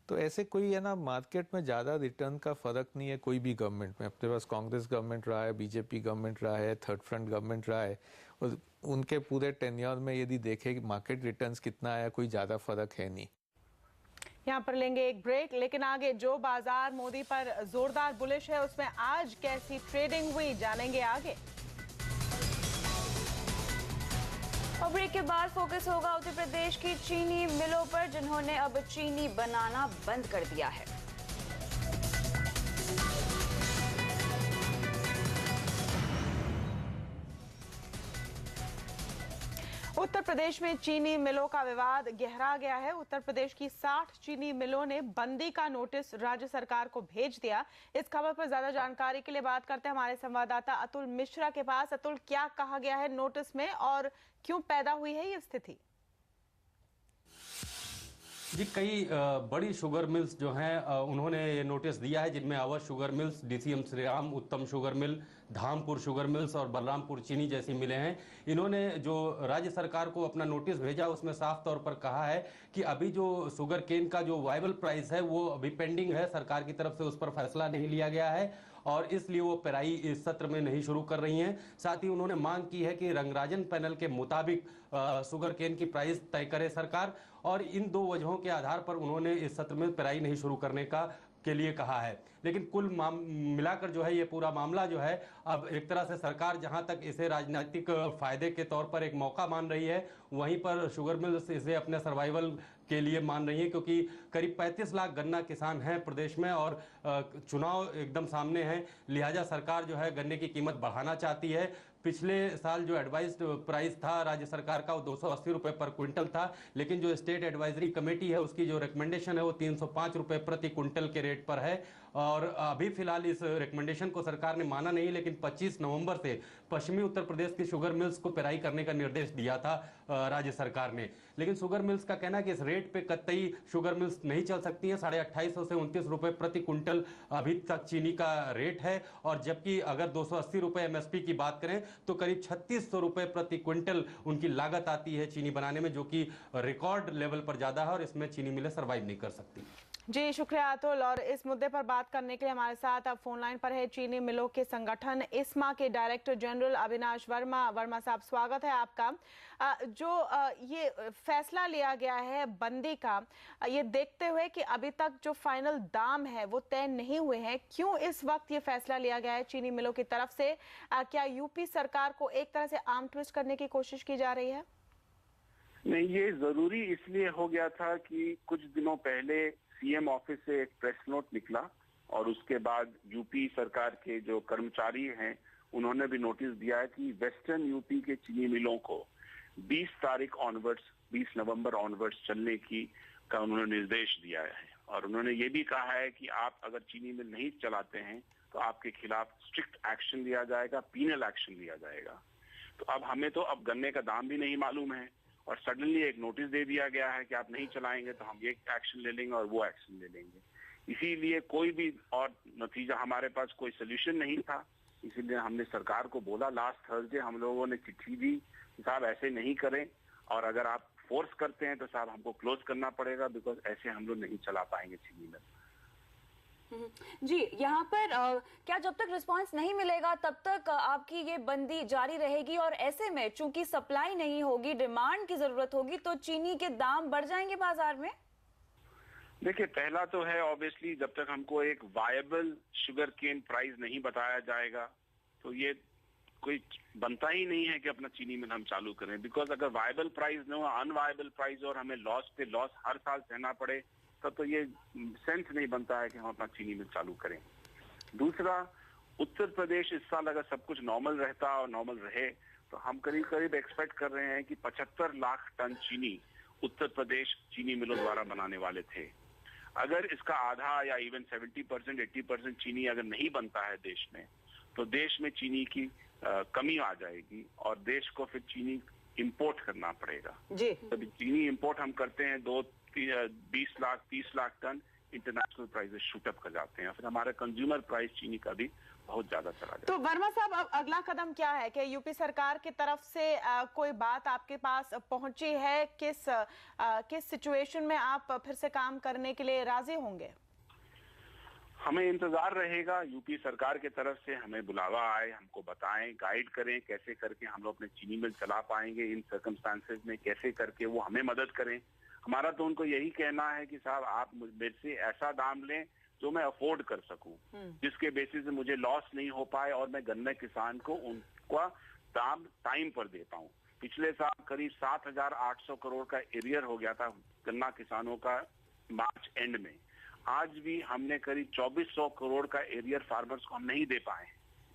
तो ऐसे कोई है ना मार्केट में ज़्यादा रिटर्न का फर्क नहीं है कोई भी गवर्नमेंट में। अपने पास कांग्रेस गवर्नमेंट रहा है, बीजेपी गवर्नमेंट रहा है, थर्ड फ्रंट गवर्नमेंट रहा है, और उनके पूरे टेन्योर में यदि देखे मार्केट रिटर्न्स कितना आया, कोई ज़्यादा फर्क है नहीं। यहाँ पर लेंगे एक ब्रेक, लेकिन आगे जो बाजार मोदी पर जोरदार बुलिश है उसमें आज कैसी ट्रेडिंग हुई जानेंगे आगे। और ब्रेक के बाद फोकस होगा उत्तर प्रदेश की चीनी मिलों पर, जिन्होंने अब चीनी बनाना बंद कर दिया है। उत्तर प्रदेश में चीनी मिलों का विवाद गहरा गया है। उत्तर प्रदेश की 60 चीनी मिलों ने बंदी का नोटिस राज्य सरकार को भेज दिया। इस खबर पर ज्यादा जानकारी के लिए बात करते हैं हमारे संवाददाता अतुल मिश्रा के पास। अतुल, क्या कहा गया है नोटिस में और क्यों पैदा हुई है ये स्थिति? जी, कई बड़ी शुगर मिल्स जो हैं उन्होंने ये नोटिस दिया है, जिनमें अवध शुगर मिल्स, डीसीएम श्रीराम, उत्तम शुगर मिल, धामपुर शुगर मिल्स और बलरामपुर चीनी जैसी मिलें हैं। इन्होंने जो राज्य सरकार को अपना नोटिस भेजा उसमें साफ तौर पर कहा है कि अभी जो शुगर केन का जो वाइबल प्राइस है वो अभी पेंडिंग है, सरकार की तरफ से उस पर फैसला नहीं लिया गया है और इसलिए वो पेराई इस सत्र में नहीं शुरू कर रही हैं। साथ ही उन्होंने मांग की है कि रंगराजन पैनल के मुताबिक शुगर केन की प्राइस तय करे सरकार, और इन 2 वजहों के आधार पर उन्होंने इस सत्र में पेराई नहीं शुरू करने के लिए कहा है। लेकिन कुल मिलाकर जो है ये पूरा मामला जो है, अब एक तरह से सरकार जहां तक इसे राजनीतिक फायदे के तौर पर एक मौका मान रही है, वहीं पर शुगर मिल्स इसे अपने सर्वाइवल के लिए मान रही है, क्योंकि करीब 35 लाख गन्ना किसान हैं प्रदेश में और चुनाव एकदम सामने हैं। लिहाजा सरकार जो है गन्ने की कीमत बढ़ाना चाहती है। पिछले साल जो एडवाइज्ड प्राइस था राज्य सरकार का वो 280 रुपए पर क्विंटल था, लेकिन जो स्टेट एडवाइजरी कमेटी है उसकी जो रिकमेंडेशन है वो 305 रुपए प्रति क्विंटल के रेट पर है। और अभी फिलहाल इस रिकमेंडेशन को सरकार ने माना नहीं, लेकिन 25 नवंबर से पश्चिमी उत्तर प्रदेश की शुगर मिल्स को पेराई करने का निर्देश दिया था राज्य सरकार ने। लेकिन शुगर मिल्स का कहना है कि इस रेट पे कतई शुगर मिल्स नहीं चल सकती हैं। 2850 से 29 रुपए प्रति क्विंटल अभी तक चीनी का रेट है, और जबकि अगर 280 रुपए एमएसपी की बात करें तो करीब 3600 रुपए प्रति क्विंटल उनकी लागत आती है चीनी बनाने में, जो कि रिकॉर्ड लेवल पर ज्यादा है और इसमें चीनी मिलें सर्वाइव नहीं कर सकती। जी शुक्रिया अतुल। और इस मुद्दे पर बात करने के लिए हमारे साथ अब फोन लाइन पर है चीनी मिलों के संगठन इस्मा के डायरेक्टर जनरल अविनाश वर्मा। वर्मा साहब, स्वागत है आपका। जो ये फैसला लिया गया है बंदी का, ये देखते हुए कि अभी तक जो फाइनल दाम है वो तय नहीं हुए हैं, क्यों इस वक्त ये फैसला लिया गया है चीनी मिलों की तरफ से? क्या यूपी सरकार को एक तरह से आर्म ट्विस्ट करने की कोशिश की जा रही है? नहीं, ये जरूरी इसलिए हो गया था कि कुछ दिनों पहले सीएम ऑफिस से एक प्रेस नोट निकला और उसके बाद यूपी सरकार के जो कर्मचारी हैं उन्होंने भी नोटिस दिया है कि वेस्टर्न यूपी के चीनी मिलों को 20 तारीख ऑनवर्ड्स, 20 नवंबर ऑनवर्ड्स चलने का उन्होंने निर्देश दिया है। और उन्होंने ये भी कहा है कि आप अगर चीनी मिल नहीं चलाते हैं तो आपके खिलाफ स्ट्रिक्ट एक्शन लिया जाएगा, पीनल एक्शन लिया जाएगा। तो अब हमें तो अब गन्ने का दाम भी नहीं मालूम है और सडनली एक नोटिस दे दिया गया है कि आप नहीं चलाएंगे तो हम ये एक्शन ले लेंगे और वो एक्शन ले लेंगे। इसीलिए कोई भी और नतीजा, हमारे पास कोई सोल्यूशन नहीं था, इसीलिए हमने सरकार को बोला। लास्ट थर्सडे हम लोगों ने चिट्ठी दी कि साहब ऐसे नहीं करें, और अगर आप फोर्स करते हैं तो साहब हमको क्लोज करना पड़ेगा, बिकॉज ऐसे हम लोग नहीं चला पाएंगे चीनी मिल। जी, यहाँ पर क्या जब तक रिस्पांस नहीं मिलेगा तब तक आपकी ये बंदी जारी रहेगी? और ऐसे में चूंकि सप्लाई नहीं होगी, डिमांड की जरूरत होगी, तो चीनी के दाम बढ़ जाएंगे बाजार में? देखिए, पहला तो है ऑब्वियसली जब तक हमको एक वायबल शुगर केन प्राइस नहीं बताया जाएगा तो ये कोई बनता ही नहीं है कि अपना चीनी मिल हम चालू करें। बिकॉज अगर वायबल प्राइस न हो, अनवायबल प्राइस और हमें लॉस पे लॉस हर साल सहना पड़े, तब तो ये सेंस नहीं बनता है कि हम अपना चीनी मिल चालू करें। दूसरा, उत्तर प्रदेश इस साल अगर सब कुछ नॉर्मल रहता और नॉर्मल रहे तो हम करीब करीब एक्सपेक्ट कर रहे हैं कि 75 लाख टन चीनी उत्तर प्रदेश चीनी मिलों द्वारा बनाने वाले थे। अगर इसका आधा या इवन 70%, 80% चीनी अगर नहीं बनता है देश में, तो देश में चीनी की कमी आ जाएगी और देश को फिर चीनी इंपोर्ट करना पड़ेगा। जी। तो चीनी इंपोर्ट हम करते हैं 20 lakh 30 lakh tonne, international prices shoot up कर जाते हैं, फिर हमारा कंज्यूमर प्राइस चीनी का भी बहुत ज्यादा चला जाता है। तो वर्मा साहब, अब अगला कदम क्या है? कि यूपी सरकार की तरफ से कोई बात आपके पास पहुंची है? किस सिचुएशन में आप फिर से काम करने के लिए राजी होंगे? हमें इंतजार रहेगा यूपी सरकार की तरफ से, हमें बुलावा आए, हमको बताएं, गाइड करें कैसे करके हम लोग अपने चीनी मिल चला पाएंगे इन सर्कमस्टांसेस में, कैसे करके वो हमें मदद करें। हमारा तो उनको यही कहना है कि साहब आप मेरे से ऐसा दाम लें जो मैं अफोर्ड कर सकूं, जिसके बेसिस से मुझे लॉस नहीं हो पाए और मैं गन्ना किसान को उनका दाम टाइम पर दे पाऊं। पिछले साल करीब 7,800 करोड़ का एरियर हो गया था गन्ना किसानों का मार्च एंड में। आज भी हमने करीब 2400 करोड़ का एरियर फार्मर्स को हम नहीं दे पाए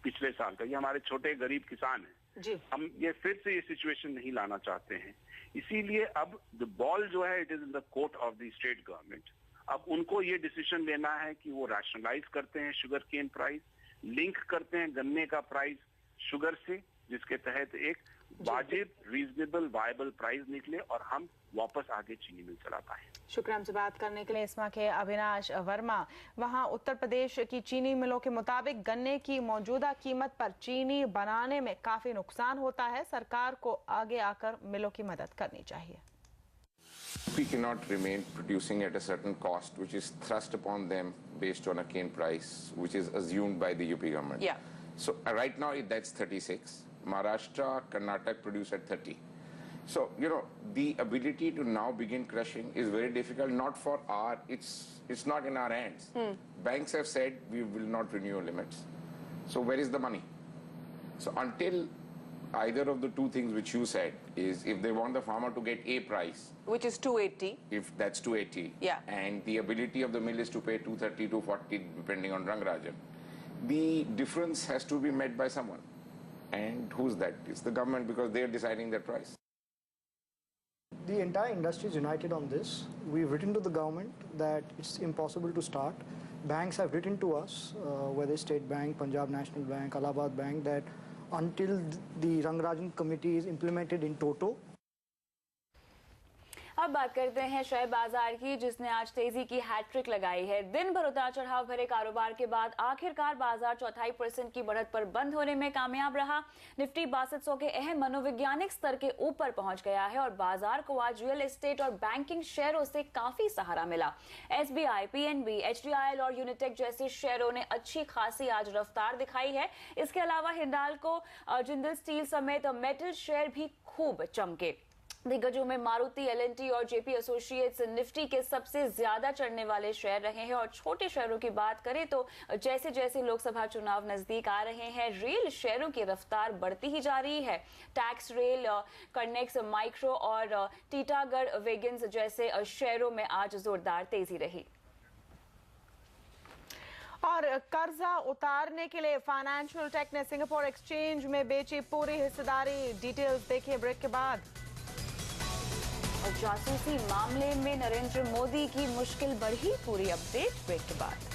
पिछले साल का। ये हमारे छोटे गरीब किसान हैं जी। हम ये फिर से ये सिचुएशन नहीं लाना चाहते हैं, इसीलिए अब द बॉल जो है it is in the court of the state government. अब उनको ये डिसीजन लेना है कि वो रैशनलाइज करते हैं शुगर केन प्राइस, लिंक करते हैं गन्ने का प्राइस शुगर से, जिसके तहत एक वाजिब रीजनेबल वायबल प्राइस निकले और हम वापस आगे चीनी मिल चला पाए। शुक्रिया हमसे बात करने के लिए। इसमा के अविनाश वर्मा। वहां उत्तर प्रदेश की चीनी मिलों के मुताबिक गन्ने की मौजूदा कीमत पर चीनी बनाने में काफी नुकसान होता है। सरकार को आगे आकर मिलों की मदद करनी चाहिए। We cannot remain producing at a certain cost which is thrust upon them based on a cane price which is assumed by the UP government. Yeah. So right now that's 36. Maharashtra, Karnataka produce at 30. So, you know, the ability to now begin crushing is very difficult, not for it's not in our hands. Banks have said we will not renew limits. So where is the money? So until either of the two things which you said is if they want the farmer to get a price, which is 280, if that's 280, yeah, and the ability of the mill is to pay 230, 240 depending on Rangarajan, the difference has to be met by someone. And who's that? It's the government, because they're deciding their price. The entire industry is united on this. We've written to the government that it's impossible to start. Banks have written to us, whether State Bank, Punjab National Bank, Allahabad Bank, that until the Rangarajan committee is implemented in toto. अब बात करते हैं share बाजार की, जिसने आज तेजी की हैट्रिक लगाई है। दिन भर उतार चढ़ाव भरे कारोबार के बाद आखिरकार बाजार 0.25% की बढ़त पर बंद होने में कामयाब रहा। निफ्टी 6200 के अहम मनोवैज्ञानिक स्तर के ऊपर पहुंच गया है और बाजार को आज रियल एस्टेट और बैंकिंग शेयरों से काफी सहारा मिला। एसबीआई, पीएनबी, एचडीआईएल और यूनिटेक जैसे शेयरों ने अच्छी खासी आज रफ्तार दिखाई है। इसके अलावा हिंडाल्को, जिंदल स्टील समेत मेटल शेयर भी खूब चमके। दिग्गजों में मारुति, एलएनटी और जेपी एसोसिएट्स निफ्टी के सबसे ज्यादा चढ़ने वाले शेयर रहे हैं। और छोटे शेयरों की बात करें तो जैसे जैसे लोकसभा चुनाव नजदीक आ रहे हैं, रेल शेयरों की रफ्तार बढ़ती ही जा रही है। टैक्स रेल, कर्नेक्स माइक्रो और टीटागढ़ वेगन्स जैसे शेयरों में आज जोरदार तेजी रही। और कर्जा उतारने के लिए फाइनेंशियल टेक ने सिंगापुर एक्सचेंज में बेची पूरी हिस्सेदारी। डिटेल्स देखिए ब्रेक के बाद। और जासूसी मामले में नरेंद्र मोदी की मुश्किल बढ़ी, पूरी अपडेट ब्रेक के बाद।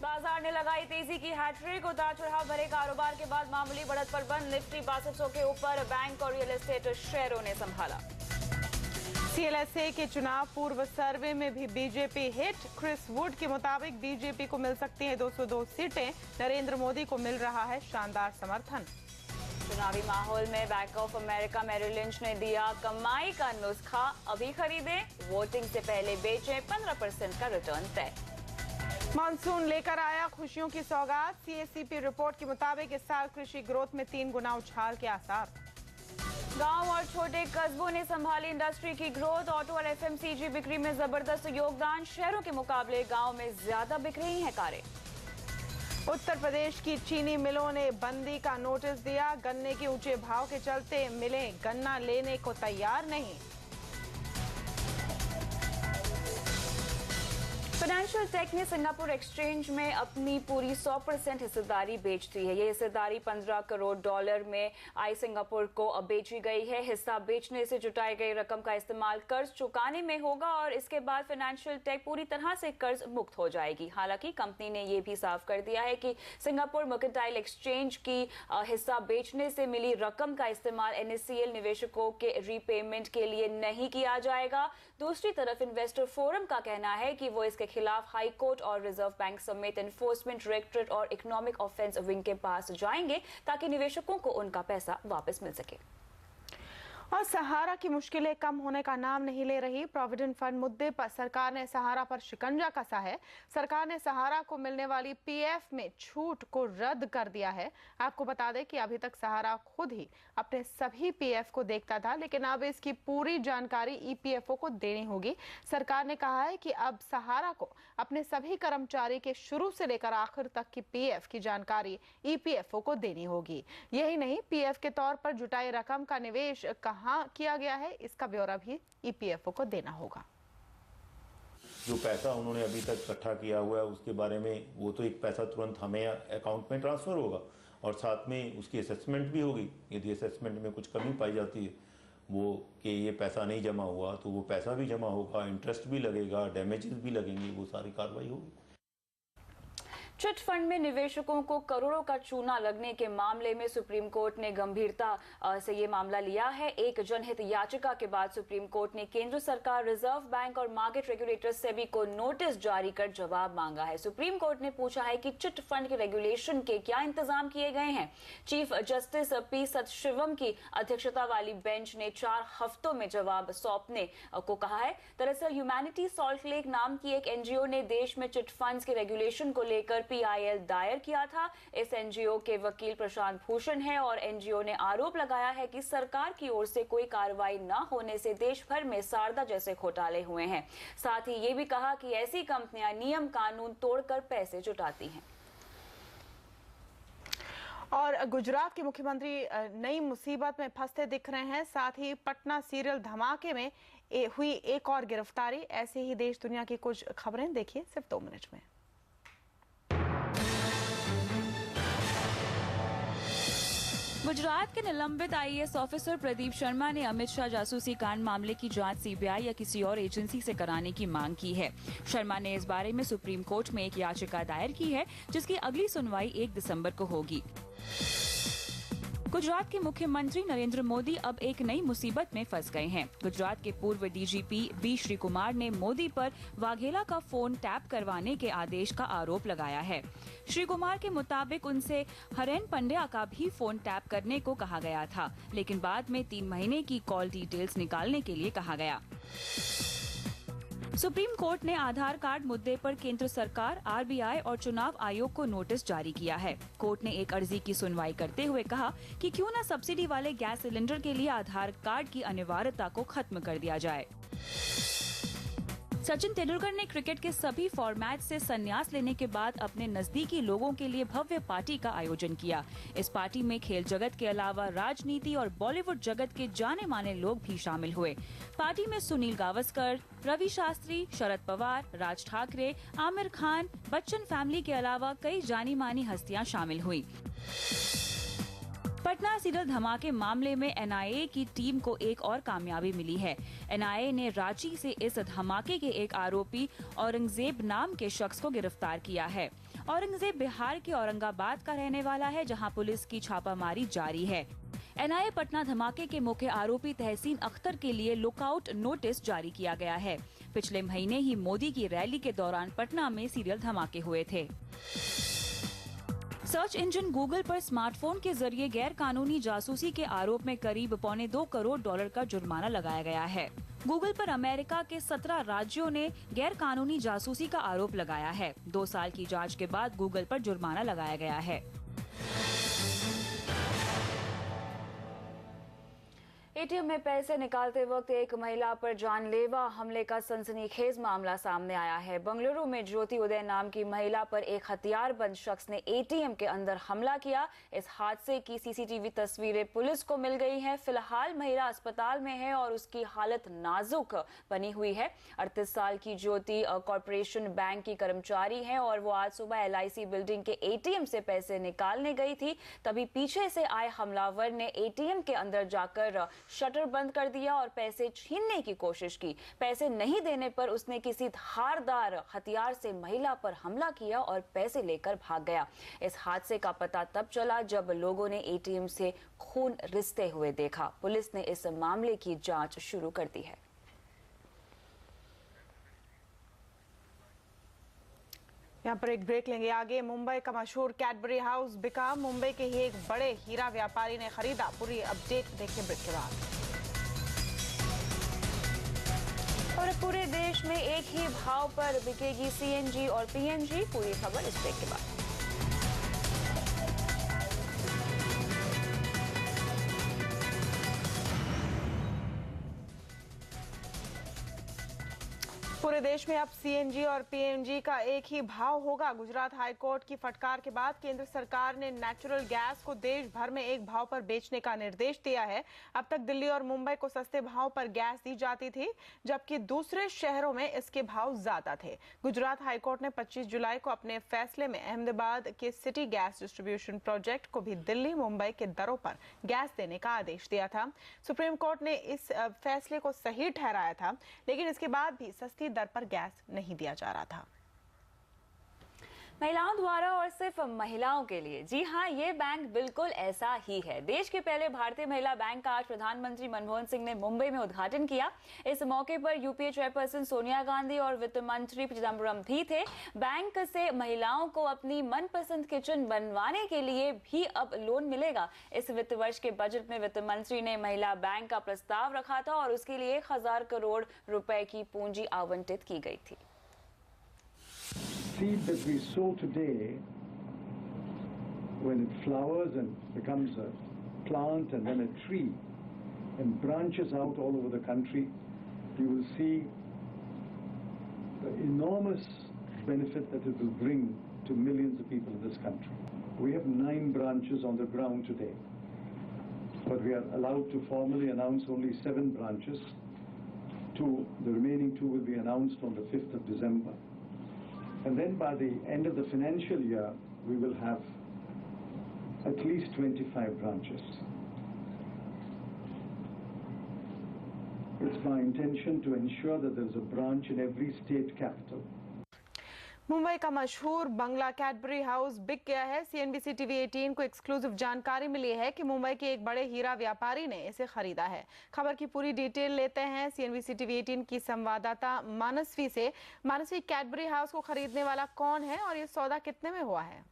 बाजार ने लगाई तेजी की हैट्रिक। उतार चढ़ाव भरे कारोबार के बाद मामूली बढ़त पर बंद। निफ्टी 6200 के ऊपर, बैंक और रियल एस्टेट शेयरों ने संभाला। सीएलएसए के चुनाव पूर्व सर्वे में भी बीजेपी हिट। क्रिस वुड के मुताबिक बीजेपी को मिल सकती हैं 202 सीटें। नरेंद्र मोदी को मिल रहा है शानदार समर्थन। चुनावी माहौल में Bank of America Merrill lynch ने दिया कमाई का नुस्खा। अभी खरीदें, वोटिंग से पहले बेचें, 15% का रिटर्न तय। मानसून लेकर आया खुशियों की सौगात। सीएससीपी रिपोर्ट के मुताबिक इस साल कृषि ग्रोथ में 3 गुना उछाल के आसार। गांव और छोटे कस्बों ने संभाली इंडस्ट्री की ग्रोथ। ऑटो और एफएमसीजी बिक्री में जबरदस्त योगदान। शहरों के मुकाबले गांव में ज्यादा बिक रही हैं कारें। उत्तर प्रदेश की चीनी मिलों ने बंदी का नोटिस दिया। गन्ने के ऊंचे भाव के चलते मिलें गन्ना लेने को तैयार नहीं। फाइनेंशियल टेक ने सिंगापुर एक्सचेंज में अपनी पूरी 100% हिस्सेदारी बेच दी है। ये हिस्सेदारी $15 करोड़ में आई सिंगापुर को बेची गई है। हिस्सा बेचने से जुटाई गई रकम का इस्तेमाल कर्ज चुकाने में होगा और इसके बाद फाइनेंशियल टेक पूरी तरह से कर्ज मुक्त हो जाएगी। हालांकि कंपनी ने यह भी साफ कर दिया है कि सिंगापुर मर्केंटाइल एक्सचेंज की हिस्सा बेचने से मिली रकम का इस्तेमाल NSCL निवेशकों के रीपेमेंट के लिए नहीं किया जाएगा। दूसरी तरफ इन्वेस्टर फोरम का कहना है कि वो इसके खिलाफ हाई कोर्ट और रिजर्व बैंक समेत एनफोर्समेंट डायरेक्टरेट और इकोनॉमिक ऑफेंस विंग के पास जाएंगे ताकि निवेशकों को उनका पैसा वापस मिल सके। और सहारा की मुश्किलें कम होने का नाम नहीं ले रही। प्रोविडेंट फंड मुद्दे पर सरकार ने सहारा पर शिकंजा कसा है। सरकार ने सहारा को मिलने वाली PF में छूट को रद्द कर दिया है। आपको बता दें कि अभी तक सहारा खुद ही अपने सभी PF को देखता था, लेकिन अब इसकी पूरी जानकारी EPFO को देनी होगी। सरकार ने कहा है कि अब सहारा को अपने सभी कर्मचारी के शुरू से लेकर आखिर तक की PF की जानकारी EPFO को देनी होगी। यही नहीं, PF के तौर पर जुटाई रकम का निवेश कहाँ किया गया है, इसका ब्यौरा भी EPFO को देना होगा। जो पैसा उन्होंने अभी तक इकट्ठा किया हुआ है उसके बारे में, वो तो एक पैसा तुरंत हमें अकाउंट में ट्रांसफर होगा और साथ में उसकी असेसमेंट भी होगी। यदि असेसमेंट में कुछ कमी पाई जाती है वो कि ये पैसा नहीं जमा हुआ, तो वो पैसा भी जमा होगा, इंटरेस्ट भी लगेगा, डैमेजेस भी लगेंगे, वो सारी कार्रवाई होगी। चिट फंड में निवेशकों को करोड़ों का चूना लगने के मामले में सुप्रीम कोर्ट ने गंभीरता से ये मामला लिया है। एक जनहित याचिका के बाद सुप्रीम कोर्ट ने केंद्र सरकार, रिजर्व बैंक और मार्केट रेगुलेटर सेबी को नोटिस जारी कर जवाब मांगा है। सुप्रीम कोर्ट ने पूछा है कि चिट फंड के रेगुलेशन के क्या इंतजाम किए गए हैं। चीफ जस्टिस P सदाशिवम की अध्यक्षता वाली बेंच ने 4 हफ्तों में जवाब सौंपने को कहा है। दरअसल ह्यूमैनिटी सॉल्ट लेक नाम की एक NGO ने देश में चिट फंड्स के रेगुलेशन को लेकर PIL दायर किया था। इस NGO के वकील प्रशांत भूषण है और NGO ने आरोप लगाया है कि सरकार की ओर से कोई कार्रवाई न होने से देश भर में सारदा जैसे घोटाले हुए हैं। साथ ही ये भी कहा कि ऐसी कंपनियां नियम कानून तोड़कर पैसे जुटाती हैं। और गुजरात के मुख्यमंत्री नई मुसीबत में फंसते दिख रहे हैं। साथ ही पटना सीरियल धमाके में हुई एक और गिरफ्तारी। ऐसे ही देश दुनिया की कुछ खबरें देखिए सिर्फ 2 मिनट में। गुजरात के निलंबित IAS ऑफिसर प्रदीप शर्मा ने अमित शाह जासूसी कांड मामले की जांच CBI या किसी और एजेंसी से कराने की मांग की है। शर्मा ने इस बारे में सुप्रीम कोर्ट में एक याचिका दायर की है, जिसकी अगली सुनवाई 1 दिसंबर को होगी। गुजरात के मुख्यमंत्री नरेंद्र मोदी अब एक नई मुसीबत में फंस गए हैं। गुजरात के पूर्व DGP B श्री कुमार ने मोदी पर वाघेला का फोन टैप करवाने के आदेश का आरोप लगाया है। श्री कुमार के मुताबिक उनसे हरेन पंड्या का भी फोन टैप करने को कहा गया था, लेकिन बाद में 3 महीने की कॉल डिटेल्स निकालने के लिए कहा गया। सुप्रीम कोर्ट ने आधार कार्ड मुद्दे पर केंद्र सरकार, RBI और चुनाव आयोग को नोटिस जारी किया है। कोर्ट ने एक अर्जी की सुनवाई करते हुए कहा कि क्यों न सब्सिडी वाले गैस सिलेंडर के लिए आधार कार्ड की अनिवार्यता को खत्म कर दिया जाए। सचिन तेंदुलकर ने क्रिकेट के सभी फॉर्मेट से संन्यास लेने के बाद अपने नजदीकी लोगों के लिए भव्य पार्टी का आयोजन किया। इस पार्टी में खेल जगत के अलावा राजनीति और बॉलीवुड जगत के जाने माने लोग भी शामिल हुए। पार्टी में सुनील गावस्कर, रवि शास्त्री, शरद पवार, राज ठाकरे, आमिर खान, बच्चन फैमिली के अलावा कई जानी मानी हस्तियां शामिल हुई। पटना सीरियल धमाके मामले में NIA की टीम को एक और कामयाबी मिली है। NIA ने रांची से इस धमाके के एक आरोपी औरंगजेब नाम के शख्स को गिरफ्तार किया है। औरंगजेब बिहार के औरंगाबाद का रहने वाला है, जहां पुलिस की छापामारी जारी है। NIA पटना धमाके के मुख्य आरोपी तहसीन अख्तर के लिए लुकआउट नोटिस जारी किया गया है। पिछले महीने ही मोदी की रैली के दौरान पटना में सीरियल धमाके हुए थे। सर्च इंजन गूगल पर स्मार्टफोन के जरिए गैर कानूनी जासूसी के आरोप में करीब $2.25 करोड़ का जुर्माना लगाया गया है। गूगल पर अमेरिका के 17 राज्यों ने गैर कानूनी जासूसी का आरोप लगाया है। 2 साल की जांच के बाद गूगल पर जुर्माना लगाया गया है। एटीएम में पैसे निकालते वक्त एक महिला पर जानलेवा हमले का सनसनीखेज मामला सामने आया है। बंगलुरु में ज्योति उदय नाम की महिला पर एक हथियारबंद शख्स ने एटीएम के अंदर हमला किया। इस हादसे की सीसीटीवी तस्वीरें पुलिस को मिल गई हैं। फिलहाल महिला अस्पताल में है और उसकी हालत नाजुक बनी हुई है। 38 साल की ज्योति कॉर्पोरेशन बैंक की कर्मचारी है और वो आज सुबह LIC बिल्डिंग के एटीएम से पैसे निकालने गई थी। तभी पीछे से आए हमलावर ने एटीएम के अंदर जाकर शटर बंद कर दिया और पैसे छीनने की कोशिश की। पैसे नहीं देने पर उसने किसी धारदार हथियार से महिला पर हमला किया और पैसे लेकर भाग गया। इस हादसे का पता तब चला जब लोगों ने एटीएम से खून रिसते हुए देखा। पुलिस ने इस मामले की जांच शुरू कर दी है। यहाँ पर एक ब्रेक लेंगे। आगे मुंबई का मशहूर कैडबरी हाउस बिका। मुंबई के ही एक बड़े हीरा व्यापारी ने खरीदा। पूरी अपडेट देखिए ब्रेक के बाद। और पूरे देश में एक ही भाव पर बिकेगी CNG और PNG। पूरी खबर इस ब्रेक के बाद। पूरे देश में अब CNG और PNG का एक ही भाव होगा। गुजरात हाईकोर्ट की फटकार के बाद केंद्र सरकार ने नेचुरल गैस को देश भर में एक भाव पर बेचने का निर्देश दिया है। अब तक दिल्ली और मुंबई को सस्ते भाव पर गैस दी जाती थी, जबकि दूसरे शहरों में इसके भाव ज्यादा थे। गुजरात हाईकोर्ट ने 25 जुलाई को अपने फैसले में अहमदाबाद के सिटी गैस डिस्ट्रीब्यूशन प्रोजेक्ट को भी दिल्ली मुंबई के दरों पर गैस देने का आदेश दिया था। सुप्रीम कोर्ट ने इस फैसले को सही ठहराया था, लेकिन इसके बाद भी सस्ती दर पर गैस नहीं दिया जा रहा था। महिलाओं द्वारा और सिर्फ महिलाओं के लिए। जी हाँ, ये बैंक बिल्कुल ऐसा ही है। देश के पहले भारतीय महिला बैंक का आज प्रधानमंत्री मनमोहन सिंह ने मुंबई में उद्घाटन किया। इस मौके पर यूपीए चेयरपर्सन सोनिया गांधी और वित्त मंत्री चिदम्बरम भी थे। बैंक से महिलाओं को अपनी मनपसंद किचन बनवाने के लिए भी अब लोन मिलेगा। इस वित्त वर्ष के बजट में वित्त मंत्री ने महिला बैंक का प्रस्ताव रखा था और उसके लिए 1000 करोड़ रुपए की पूंजी आवंटित की गई थी। Seed that we sow today, when it flowers and becomes a plant and then a tree and branches out all over the country, you will see the enormous benefit that it will bring to millions of people in this country. We have 9 branches on the ground today, but we are allowed to formally announce only 7 branches. The remaining 2 will be announced on the 5th of December. And then by the end of the financial year, we will have at least 25 branches. It's my intention to ensure that there is a branch in every state capital. Mumbai का मशहूर बंगला Cadbury house बिक गया है। CNBC TV 18 को exclusive जानकारी मिली है कि मुंबई के एक बड़े हीरा व्यापारी ने इसे खरीदा है। खबर की पूरी डिटेल लेते हैं CNBC TV 18 की संवाददाता मानसवी से। मानसवी, कैडबरी हाउस को खरीदने वाला कौन है और ये सौदा कितने में हुआ है?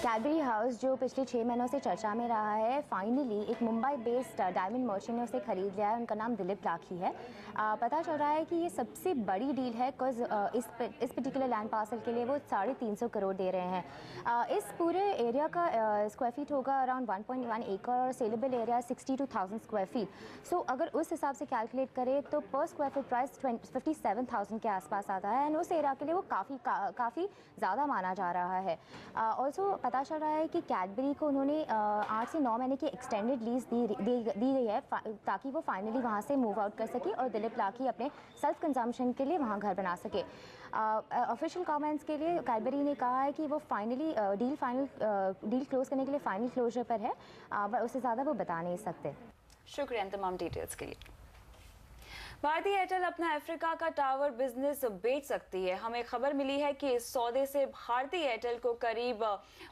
कैडबरी हाउस जो पिछले 6 महीनों से चर्चा में रहा है, फाइनली एक मुंबई बेस्ड डायमंड मर्चेंट ने उसे खरीद लिया है। उनका नाम दिलीप लाखी है। पता चल रहा है कि ये सबसे बड़ी डील है, बिकॉज इस पर्टिकुलर लैंड पार्सल के लिए वो 350 करोड़ दे रहे हैं। इस पूरे एरिया का स्क्वायर फीट होगा अराउंड 1.1 एकड़ और सेलेबल एरिया 62,000 स्क्वायर फीट। सो अगर उस हिसाब से कैलकुलेट करें तो पर स्क्वायर फीट प्राइस 57,000 के आसपास आता है एंड उस एरिया के लिए वो काफ़ी ज़्यादा माना जा रहा है। ऑल्सो पता चल रहा है कि कैडबरी को उन्होंने 8 से 9 महीने की एक्सटेंडेड लीज दी गई है ताकि वो फाइनली वहाँ से मूव आउट कर सके और दिलीप लाखी अपने सेल्फ कंजम्पशन के लिए वहाँ घर बना सके। ऑफिशियल कमेंट्स के लिए कैडबरी ने कहा है कि वो फाइनली डील क्लोज करने के लिए फाइनल क्लोजर पर है, पर उससे ज़्यादा वो बता नहीं सकते। शुक्रिया तमाम डिटेल्स के लिए। भारतीय एयरटेल अपना अफ्रीका का टावर बिजनेस बेच सकती है। हमें खबर मिली है कि इस सौदे से भारतीय एयरटेल को करीब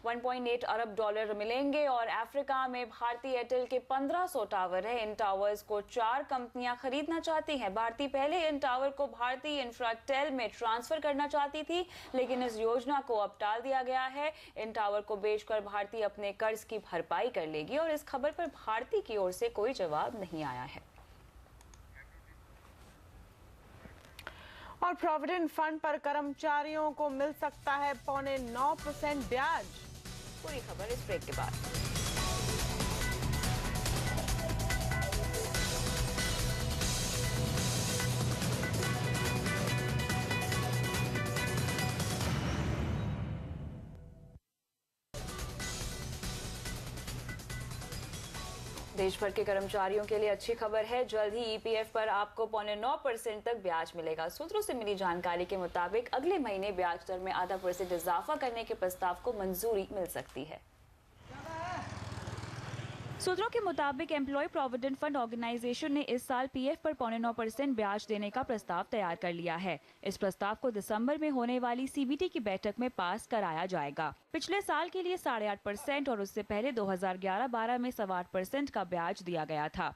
1.8 अरब डॉलर मिलेंगे और अफ्रीका में भारतीय एयरटेल के 1500 टावर है। इन टावर्स को 4 कंपनियां खरीदना चाहती हैं। भारती पहले इन टावर को भारतीय इंफ्राटेल में ट्रांसफर करना चाहती थी, लेकिन इस योजना को अब टाल दिया गया है। इन टावर को बेचकर भारती अपने कर्ज की भरपाई कर लेगी और इस खबर पर भारती की ओर से कोई जवाब नहीं आया है। और प्रोविडेंट फंड पर कर्मचारियों को मिल सकता है 0.9% ब्याज। पूरी खबर इस ब्रेक के बाद। देश भर के कर्मचारियों के लिए अच्छी खबर है, जल्द ही ईपीएफ पर आपको 0.9% तक ब्याज मिलेगा। सूत्रों से मिली जानकारी के मुताबिक अगले महीने ब्याज दर में 0.5% इजाफा करने के प्रस्ताव को मंजूरी मिल सकती है। सूत्रों के मुताबिक एम्प्लॉय प्रोविडेंट फंड ऑर्गेनाइजेशन ने इस साल पीएफ पर 0.9% ब्याज देने का प्रस्ताव तैयार कर लिया है। इस प्रस्ताव को दिसंबर में होने वाली सीबीटी की बैठक में पास कराया जाएगा। पिछले साल के लिए 8.5% और उससे पहले 2011-12 में 8.25% का ब्याज दिया गया था।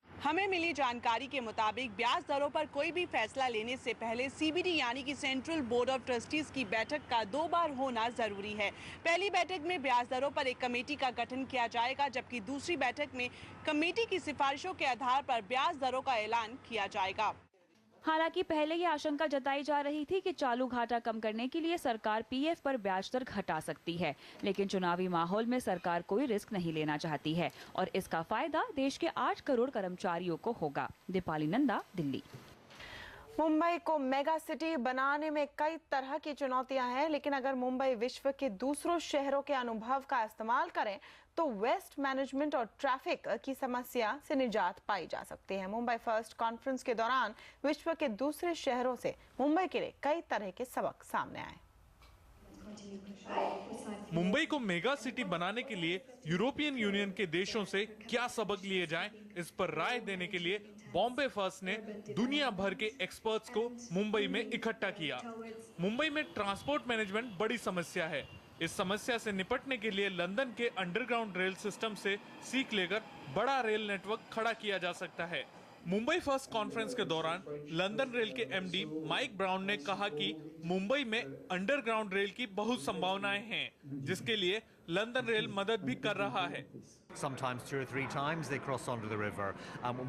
हमें मिली जानकारी के मुताबिक ब्याज दरों पर कोई भी फैसला लेने से पहले सीबीटी यानी कि सेंट्रल बोर्ड ऑफ ट्रस्टीज की बैठक का 2 बार होना जरूरी है। पहली बैठक में ब्याज दरों पर एक कमेटी का गठन किया जाएगा, जबकि दूसरी बैठक में कमेटी की सिफारिशों के आधार पर ब्याज दरों का ऐलान किया जाएगा। हालांकि पहले ये आशंका जताई जा रही थी कि चालू घाटा कम करने के लिए सरकार पीएफ पर ब्याज दर घटा सकती है, लेकिन चुनावी माहौल में सरकार कोई रिस्क नहीं लेना चाहती है और इसका फायदा देश के 8 करोड़ कर्मचारियों को होगा। दीपाली नंदा, दिल्ली। मुंबई को मेगा सिटी बनाने में कई तरह की चुनौतियां हैं, लेकिन अगर मुंबई विश्व के दूसरों शहरों के अनुभव का इस्तेमाल करें तो वेस्ट मैनेजमेंट और ट्रैफिक की समस्या से निजात पाई जा सकती है। मुंबई फर्स्ट कॉन्फ्रेंस के दौरान विश्व के दूसरे शहरों से मुंबई के लिए कई तरह के सबक सामने आए। मुंबई को मेगा सिटी बनाने के लिए यूरोपियन यूनियन के देशों से क्या सबक लिए जाएं, इस पर राय देने के लिए बॉम्बे फर्स्ट ने दुनिया भर के एक्सपर्ट्स को मुंबई में इकट्ठा किया। मुंबई में ट्रांसपोर्ट मैनेजमेंट बड़ी समस्या है। इस समस्या से निपटने के लिए लंदन के अंडरग्राउंड रेल सिस्टम से सीख लेकर बड़ा रेल नेटवर्क खड़ा किया जा सकता है। मुंबई फर्स्ट कॉन्फ्रेंस के दौरान लंदन रेल के एमडी माइक ब्राउन ने कहा कि मुंबई में अंडरग्राउंड रेल की बहुत संभावनाएं हैं, जिसके लिए लंदन रेल मदद भी कर रहा है। Sometimes 2 or 3 times they cross onto the river.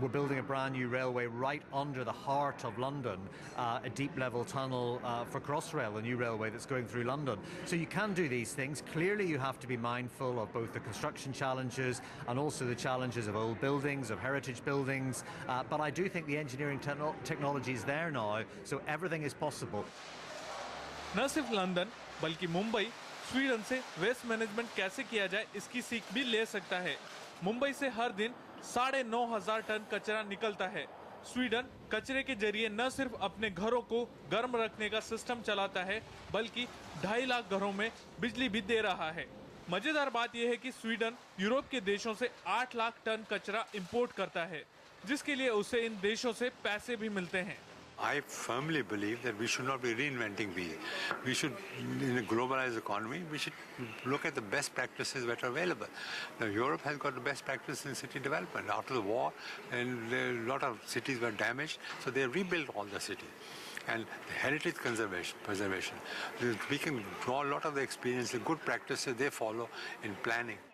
We're building a brand new railway right under the heart of London, a deep level tunnel for Crossrail, a new railway that's going through London. So you can do these things. Clearly you have to be mindful of both the construction challenges and also the challenges of old buildings, of heritage buildings. But I do think the engineering technology is there now, so everything is possible. न सिर्फ London बल्कि Mumbai Sweden से waste management कैसे किया जाए इसकी सीख भी ले सकता है। मुंबई से हर दिन 9,500 टन कचरा निकलता है। स्वीडन कचरे के जरिए न सिर्फ अपने घरों को गर्म रखने का सिस्टम चलाता है, बल्कि 2.5 लाख घरों में बिजली भी दे रहा है। मजेदार बात यह है कि स्वीडन यूरोप के देशों से 8 लाख टन कचरा इंपोर्ट करता है, जिसके लिए उसे इन देशों से पैसे भी मिलते हैं। I firmly believe that we should not be reinventing wheel. We should, in a globalized economy, we should look at the best practices that are available. Now, Europe has got the best practices in city development. After the war, and a lot of cities were damaged, so they rebuilt all the city. And the heritage preservation. We can draw a lot of the experience, the good practices they follow in planning.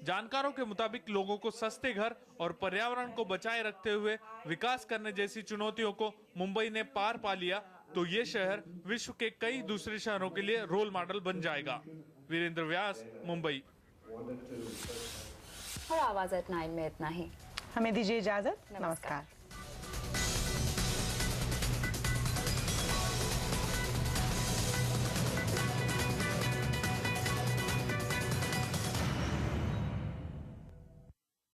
जानकारों के मुताबिक लोगों को सस्ते घर और पर्यावरण को बचाए रखते हुए विकास करने जैसी चुनौतियों को मुंबई ने पार पा लिया तो ये शहर विश्व के कई दूसरे शहरों के लिए रोल मॉडल बन जाएगा। वीरेंद्र व्यास, मुंबई। और आवाज एट 9 में इतना ही। हमें दीजिए इजाजत। नमस्कार।